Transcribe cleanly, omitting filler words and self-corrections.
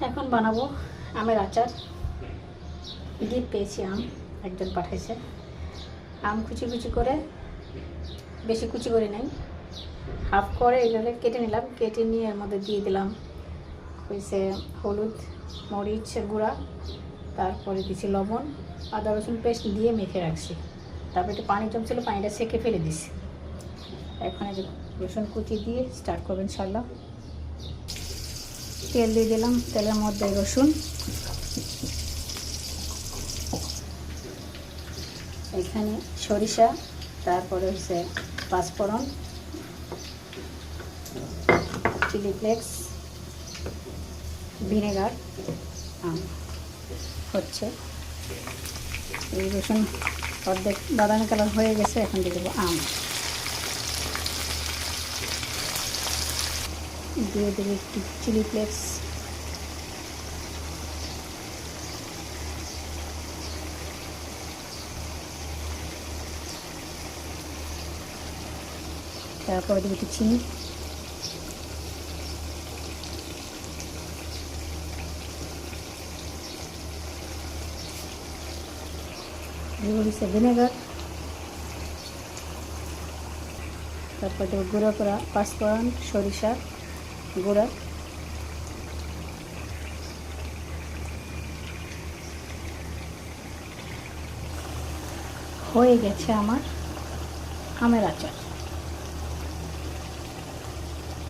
এখন বানাবো আমের আচার। গিফট পেয়েছি আম, একজন পাঠাইছে। আম কুচি কুচি করে, বেশি কুচি করে নেই, হাফ করে এগুলো কেটে নিলাম। কেটে নিয়ে এর মধ্যে দিয়ে দিলাম হয়েছে হলুদ, মরিচ গুঁড়া, তারপরে দিছি লবণ, আদা রসুন পেস্ট দিয়ে মেখে রাখছি। তারপরে একটু পানি জমছিল, পানিটা সেকে ফেলে দিছি। এখন এই যে রসুন কুচি দিয়ে স্টার্ট করবেন ইনশাল্লাহ। তেল দিয়ে দিলাম, তেলের মধ্যে রসুন, এখানে সরিষা, তারপরে হচ্ছে পাঁচফোড়ন, চিলি ফ্লেক্স, ভিনেগার, আম হচ্ছে। এই রসুন অর্ধেক বাদামি কালার হয়ে গেছে, এখন দিয়ে দেবো আম, দিয়ে দেবো একটু চিলি ফ্লেক্স, তারপরে দেবো একটু চিনি, দেবো হচ্ছে ভিনেগার, তারপর দেবো গুঁড়ো করা পাঁচফোড়ন, সরিষা গুঁড়া, হয়ে গেছে আমার আমের আচার।